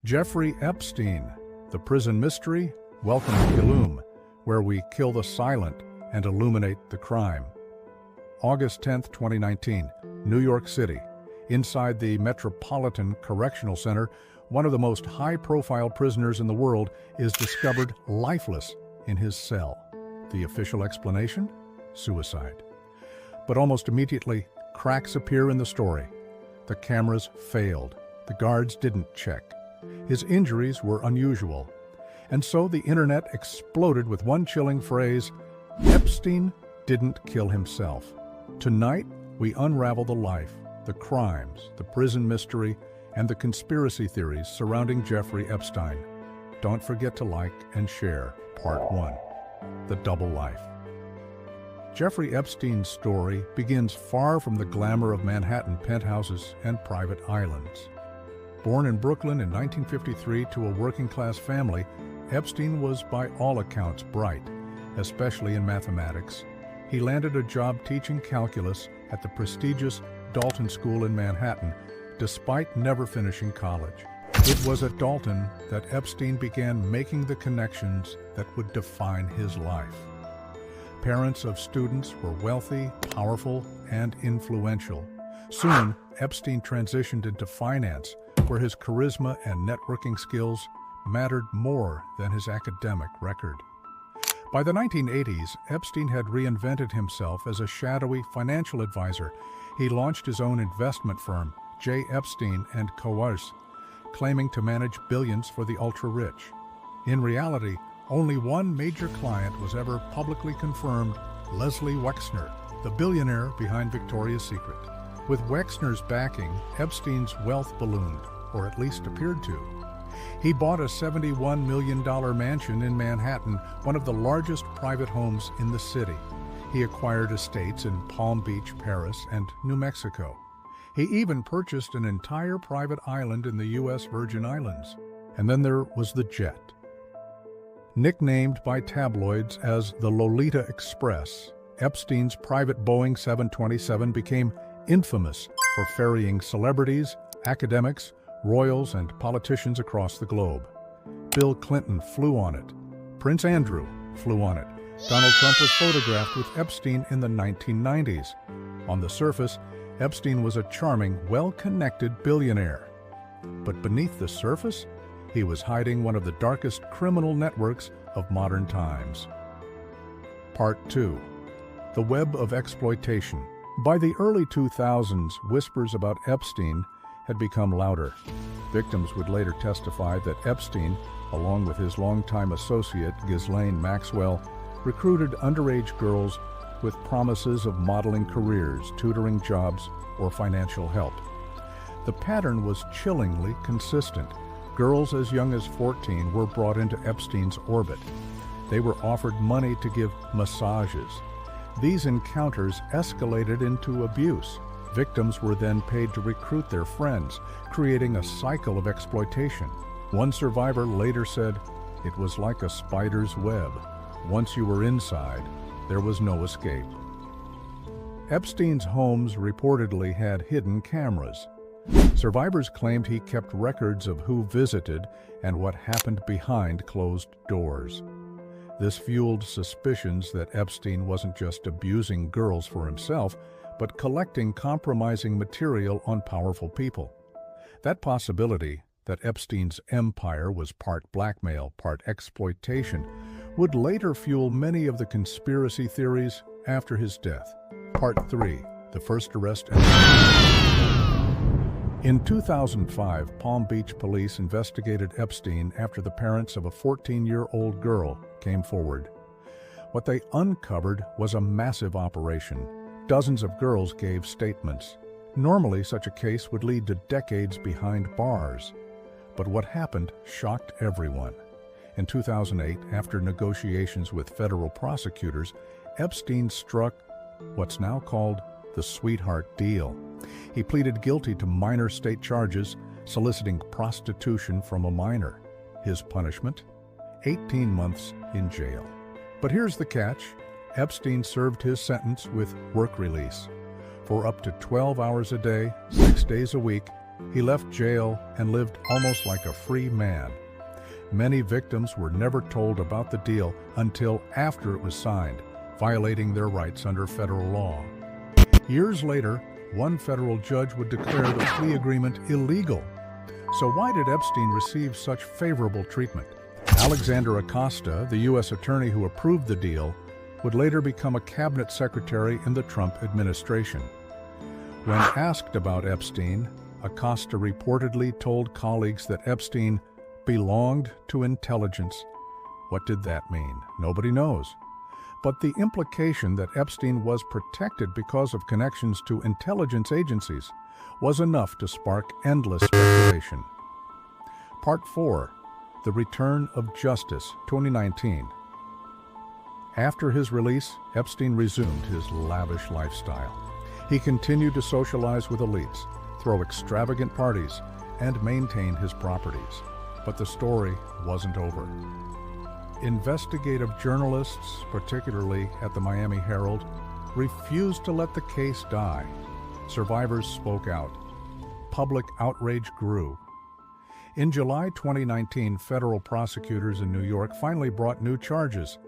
Jeffrey Epstein, the prison mystery. Welcome to Killume, where we kill the silent and illuminate the crime. August 10, 2019, New York City. Inside the Metropolitan Correctional Center, one of the most high-profile prisoners in the world is discovered lifeless in his cell. The official explanation? Suicide. But almost immediately, cracks appear in the story. The cameras failed. The guards didn't check. His injuries were unusual. And so the internet exploded with one chilling phrase: Epstein didn't kill himself. Tonight, we unravel the life, the crimes, the prison mystery, and the conspiracy theories surrounding Jeffrey Epstein. Don't forget to like and share Part 1, The Double Life. Jeffrey Epstein's story begins far from the glamour of Manhattan penthouses and private islands. Born in Brooklyn in 1953 to a working-class family, Epstein was by all accounts bright, especially in mathematics. He landed a job teaching calculus at the prestigious Dalton School in Manhattan, despite never finishing college. It was at Dalton that Epstein began making the connections that would define his life. Parents of students were wealthy, powerful, and influential. Soon, Epstein transitioned into finance, where his charisma and networking skills mattered more than his academic record. By the 1980s, Epstein had reinvented himself as a shadowy financial advisor. He launched his own investment firm, J. Epstein & Coors, claiming to manage billions for the ultra-rich. In reality, only one major client was ever publicly confirmed: Leslie Wexner, the billionaire behind Victoria's Secret. With Wexner's backing, Epstein's wealth ballooned, or at least appeared to. He bought a $71 million mansion in Manhattan, one of the largest private homes in the city. He acquired estates in Palm Beach, Paris, and New Mexico. He even purchased an entire private island in the U.S. Virgin Islands. And then there was the jet. Nicknamed by tabloids as the Lolita Express, Epstein's private Boeing 727 became infamous for ferrying celebrities, academics, royals, and politicians across the globe. Bill Clinton flew on it. Prince Andrew flew on it. Donald Trump was photographed with Epstein in the 1990s. On the surface, Epstein was a charming, well-connected billionaire. But beneath the surface, he was hiding one of the darkest criminal networks of modern times. Part 2. The Web of Exploitation. By the early 2000s, whispers about Epstein had become louder. Victims would later testify that Epstein, along with his longtime associate Ghislaine Maxwell, recruited underage girls with promises of modeling careers, tutoring jobs, or financial help. The pattern was chillingly consistent. Girls as young as 14 were brought into Epstein's orbit. They were offered money to give massages. These encounters escalated into abuse. Victims were then paid to recruit their friends, creating a cycle of exploitation. One survivor later said, "It was like a spider's web. Once you were inside, there was no escape." Epstein's homes reportedly had hidden cameras. Survivors claimed he kept records of who visited and what happened behind closed doors. This fueled suspicions that Epstein wasn't just abusing girls for himself, but collecting compromising material on powerful people. That possibility, that Epstein's empire was part blackmail, part exploitation, would later fuel many of the conspiracy theories after his death. Part 3. The First Arrest. In 2005, Palm Beach police investigated Epstein after the parents of a 14-year-old girl came forward. What they uncovered was a massive operation. Dozens of girls gave statements. Normally, such a case would lead to decades behind bars. But what happened shocked everyone. In 2008, after negotiations with federal prosecutors, Epstein struck what's now called the sweetheart deal. He pleaded guilty to minor state charges, soliciting prostitution from a minor. His punishment? 18 months in jail. But here's the catch. Epstein served his sentence with work release. For up to 12 hours a day, 6 days a week, He left jail and lived almost like a free man. Many victims were never told about the deal until after it was signed, violating their rights under federal law. Years later, one federal judge would declare the plea agreement illegal. So why did Epstein receive such favorable treatment? Alexander Acosta, the U.S. attorney who approved the deal, would later become a cabinet secretary in the Trump administration. When asked about Epstein, Acosta reportedly told colleagues that Epstein belonged to intelligence. What did that mean? Nobody knows. But the implication that Epstein was protected because of connections to intelligence agencies was enough to spark endless speculation. Part 4. The Return of Justice, 2019. After his release, Epstein resumed his lavish lifestyle. He continued to socialize with elites, throw extravagant parties, and maintain his properties. But the story wasn't over. Investigative journalists, particularly at the Miami Herald, refused to let the case die. Survivors spoke out. Public outrage grew. In July 2019, federal prosecutors in New York finally brought new charges.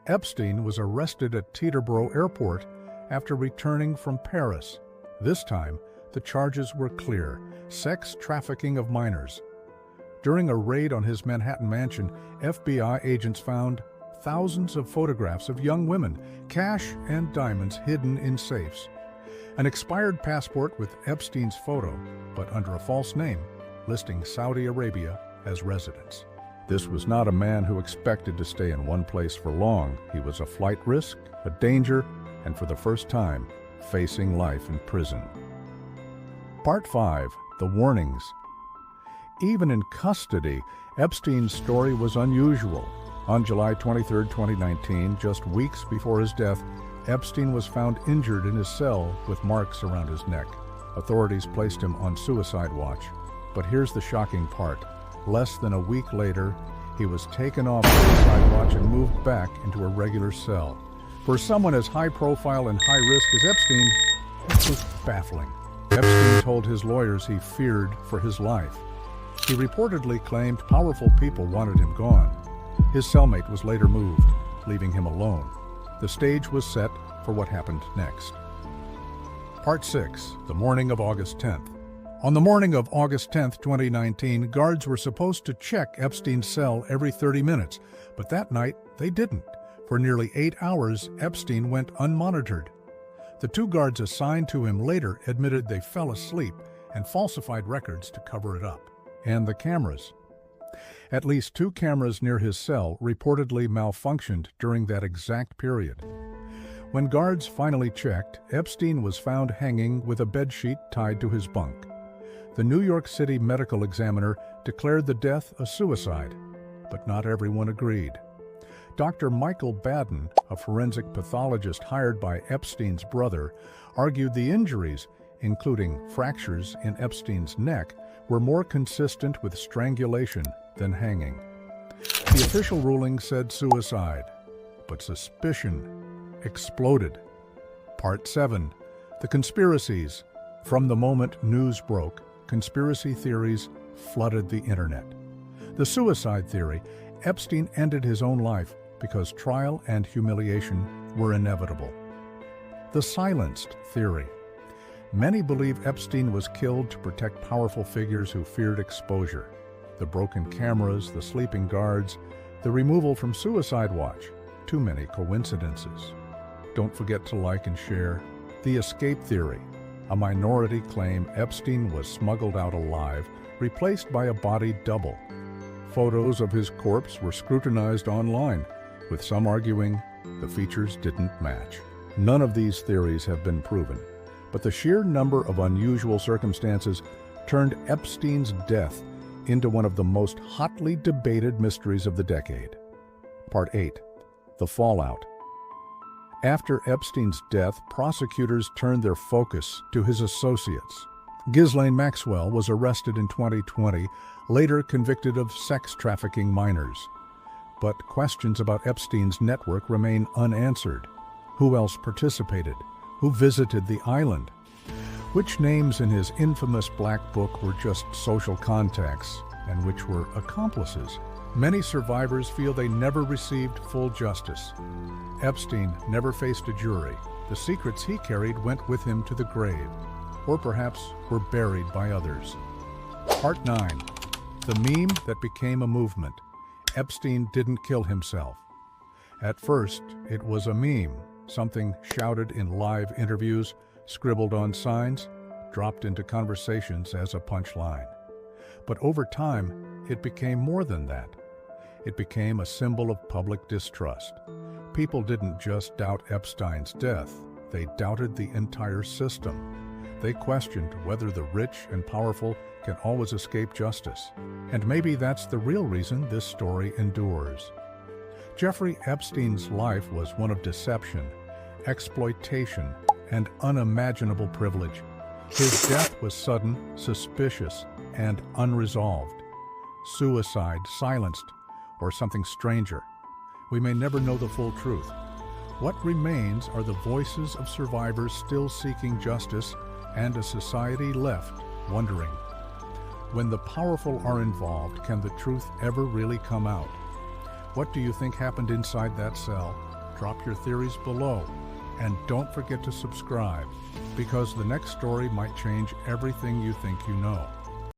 Epstein was arrested at Teterboro Airport after returning from Paris. This time, the charges were clear: sex trafficking of minors. During a raid on his Manhattan mansion, FBI agents found thousands of photographs of young women, cash and diamonds hidden in safes. An expired passport with Epstein's photo, but under a false name, listing Saudi Arabia as residence. This was not a man who expected to stay in one place for long. He was a flight risk, a danger, and for the first time, facing life in prison. Part 5. The Warnings. Even in custody, Epstein's story was unusual. On July 23, 2019, just weeks before his death, Epstein was found injured in his cell with marks around his neck. Authorities placed him on suicide watch. But here's the shocking part. Less than a week later, he was taken off suicide watch and moved back into a regular cell. For someone as high profile and high risk as Epstein, this was baffling. Epstein told his lawyers he feared for his life. He reportedly claimed powerful people wanted him gone. His cellmate was later moved, leaving him alone. The stage was set for what happened next. Part 6. The morning of August 10th. On the morning of August 10, 2019, guards were supposed to check Epstein's cell every 30 minutes, but that night they didn't. For nearly 8 hours, Epstein went unmonitored. The two guards assigned to him later admitted they fell asleep and falsified records to cover it up. And the cameras. At least 2 cameras near his cell reportedly malfunctioned during that exact period. When guards finally checked, Epstein was found hanging with a bedsheet tied to his bunk. The New York City medical examiner declared the death a suicide, but not everyone agreed. Dr. Michael Baden, a forensic pathologist hired by Epstein's brother, argued the injuries, including fractures in Epstein's neck, were more consistent with strangulation than hanging. The official ruling said suicide, but suspicion exploded. Part 7. The Conspiracies. From the moment news broke, conspiracy theories flooded the internet. The suicide theory: Epstein ended his own life because trial and humiliation were inevitable. The silenced theory: many believe Epstein was killed to protect powerful figures who feared exposure. The broken cameras, the sleeping guards, the removal from suicide watch. Too many coincidences. Don't forget to like and share. The escape theory: a minority claim Epstein was smuggled out alive, replaced by a body double. Photos of his corpse were scrutinized online, with some arguing the features didn't match. None of these theories have been proven, but the sheer number of unusual circumstances turned Epstein's death into one of the most hotly debated mysteries of the decade. Part 8. The Fallout. After Epstein's death, prosecutors turned their focus to his associates. Ghislaine Maxwell was arrested in 2020, later convicted of sex trafficking minors. But questions about Epstein's network remain unanswered. Who else participated? Who visited the island? Which names in his infamous Black Book were just social contacts and which were accomplices? Many survivors feel they never received full justice. Epstein never faced a jury. The secrets he carried went with him to the grave, or perhaps were buried by others. Part 9. The meme that became a movement. Epstein didn't kill himself. At first, it was a meme, something shouted in live interviews, scribbled on signs, dropped into conversations as a punchline. But over time, it became more than that. It became a symbol of public distrust. People didn't just doubt Epstein's death, they doubted the entire system. They questioned whether the rich and powerful can always escape justice. And maybe that's the real reason this story endures. Jeffrey Epstein's life was one of deception, exploitation, and unimaginable privilege. His death was sudden, suspicious, and unresolved. Suicide, silenced, or something stranger. We may never know the full truth. What remains are the voices of survivors still seeking justice and a society left wondering. When the powerful are involved, can the truth ever really come out? What do you think happened inside that cell? Drop your theories below. And don't forget to subscribe, because the next story might change everything you think you know.